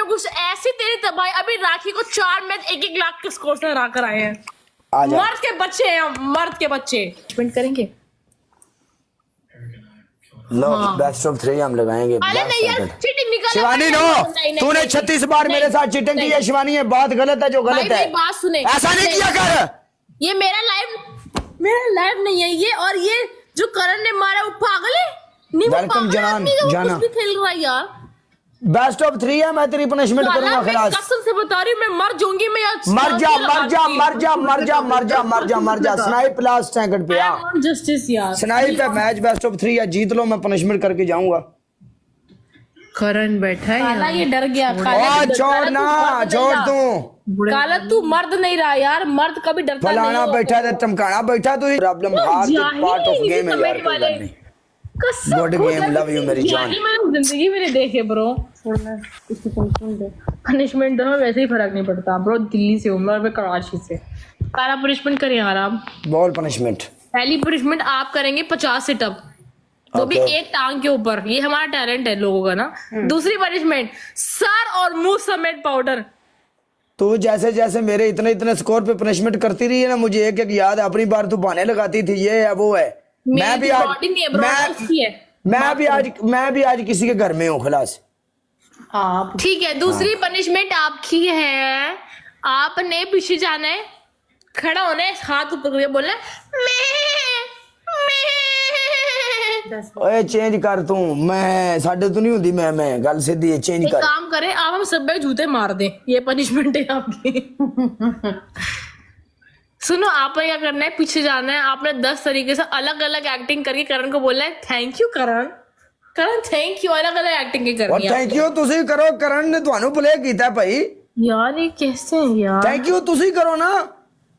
में कुछ ऐसी तेरी तबाही। अभी राखी को 4 मैच 1-1 लाख के स्कोर से हरा कर आए हैं। मर्द के बच्चे हैं, मर्द के बच्चे स्पेंड करेंगे। लो बेस्ट ऑफ 3 हम लगाएंगे। अरे नहीं यार, चीटिंग निकल। शिवानी नो, तूने 36 बार मेरे साथ चीटिंग की है शिवानी, ये बात गलत है जो गलत है। बात सुने, ऐसा नहीं किया कर। ये मेरा लाइव नहीं है ये। और ये जो करण ने मारा वो पागल है। नहीं वो वेलकम पागल है, जाना कुछ भी खेल रहा है यार। बेस्ट ऑफ 3 है, मैं तेरी पनिशमेंट करूंगा खलास। कसम से बता रही हूँ मैं मर जाऊंगी। मैं मर जा मर जा मर जा मर जा मर जा मर जा मर जा। स्नाइप लास्ट सेकंड पे आ जस्टिस यार। स्नाइप पे मैच बेस्ट ऑफ 3 है, जीत लो मैं पनिशमेंट करके जाऊंगा। करण बैठा है काला ये डर गया। ओ छोड़ ना, छोड़ तू। काला तू मर्द नहीं रहा यार, मर्द कभी डरता नहीं। फलाना बैठा है, चमकाना बैठा, तू प्रॉब्लम हार पार्ट ऑफ गेम है यार। कोई बात नहीं, गुड गेम, लव यू मेरी जान। मैंने जिंदगी में नहीं देखे ब्रो। पनिशमेंट दो, वैसे ही फर्क नहीं पड़ता ब्रो। दिल्ली से हूँ मैं, कराची से। काला पनिशमेंट करें यार आप। Ball punishment. पहली पनिशमेंट आप करेंगे 50 सिटअप, वो भी एक टांग के ऊपर। ये हमारा टैलेंट है लोगों का ना। दूसरी पनिशमेंट सर और मुंह समेत पाउडर। तू जैसे जैसे मेरे इतने इतने स्कोर पे पनिशमेंट करती रही है ना, मुझे एक एक याद है। अपनी बार तू बहाने लगाती थी, ये है वो है। मैं भी आज किसी के घर में हूँ खलास। ठीक है, दूसरी पनिशमेंट आपकी है। आपने पीछे जाना है, खड़ा होना है, हाथ ऊपर करके बोलना ओए चेंज कर तू। मैं साडे तो नहीं होती, मैं गल सीधी है, चेंज कर। काम करें आप, हम सब जूते मार दें। ये पनिशमेंट है आपकी। सुनो, आपने क्या करना है, पीछे जाना है। आपने 10 तरीके से अलग अलग एक्टिंग करके करण को बोलना है thank you Karan, Karan thank you. अलग अलग एक्टिंग की करनी है। थैंक यू तुसी करो, करण ने ਤੁਹਾਨੂੰ प्ले कीता भाई। यार ये कैसे है यार। थैंक यू तुसी करो ना,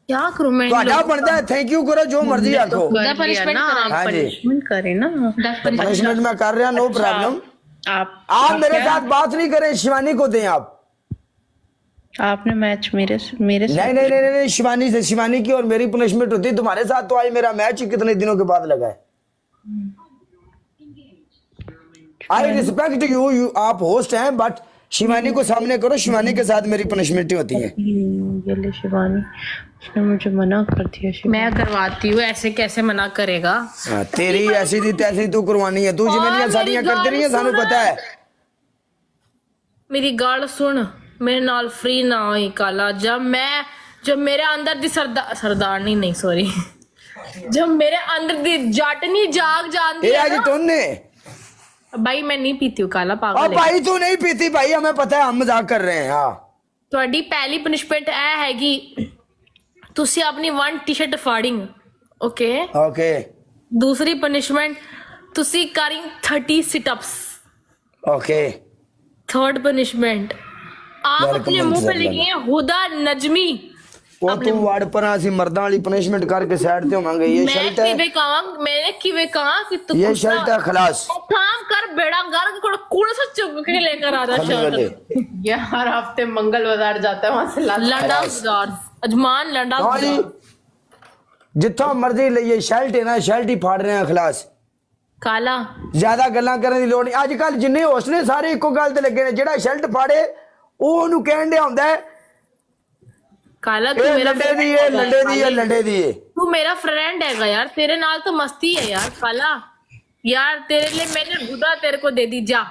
क्या करूं मैं। ਤੁਹਾਡਾ बनता है थैंक यू करो, जो मर्जी आखो। पनिशमेंट हाँ जी, पनिशमेंट करे ना। पनिशमेंट मैं कर रहा, नो प्रॉब्लम। आप मेरे साथ बात नहीं करें, शिवानी को दें आप। आपने मैच मेरे नहीं नहीं नहीं नहीं, शिवानी से, शिवानी की और मेरी पनिशमेंट होती। तुम्हारे साथ तो आज मेरा मैच ही कितने दिनों के बाद लगा है। आई रिस्पेक्ट यू, आप होस्ट हैं, बट शिवानी को सामने करो। शिवानी के साथ मेरी पनिशमेंट होती है। ये शिवानी, उसने मुझे मना कर दिया। मैं करवाती हूँ, ऐसे कैसे मना करेगा। तेरी ऐसी थी तैसी तू करवानी है। तू जिम्मेदारियां सारियां करती रही है, सानू पता है। मेरी गाल सुन, मेरे नाल फ्री ना होई काला। जब मेरे अंदर दी सरदारनी नहीं सॉरी, जब मेरे अंदर दी जाटनी जाग जाती है ना। तूने भाई मैं नहीं पीती हूँ काला, पागल है। भाई तू नहीं पीती भाई, हमें पता है, हम मजाक कर रहे हैं। हाँ, ਤੁਹਾਡੀ पहली पनिशमेंट ਇਹ हैगी, ਤੁਸੀਂ ਆਪਣੀ 1 टी-शर्ट फाड़िंग। Okay okay. दूसरी पनिशमेंट, ਤੁਸੀਂ करिंग 30 सिटअप्स। ओके। थर्ड पनिशमेंट, आप अपने मुंह पे लिखी है हुदा नजमी। वो तू वार्ड पर आसी मर्दां वाली पनिशमेंट करके साइड पे होंगे। ये शर्ट है, मैंने किवे कहा कि तू ये शर्ट है खलास। काम कर बेड़ा गर्क को कूड़ से चुग के लेकर आ जा शर्ट। ये हर हफ्ते मंगल बाजार जाता है, वहां से लंडा बाजार अजमान लंडा बाजार। जितना मर्जी लिए शर्ट है ना, शर्ट ही फाड़ रहे हैं खलास। काला ज्यादा गल्लां करने की लोड़ नहीं। अजकल जिन्ने होस्ट ने सारे इको गल ते लगे ने, जेड़ा शर्ट फाड़े ओनू कहण दे हुंदा है काला तू मेरा लंडे दी है। तू मेरा फ्रेंड हैगा यार, तेरे नाल तो मस्ती है यार काला। यार तेरे लिए मैंने खुदा तेरे को दे दी, जा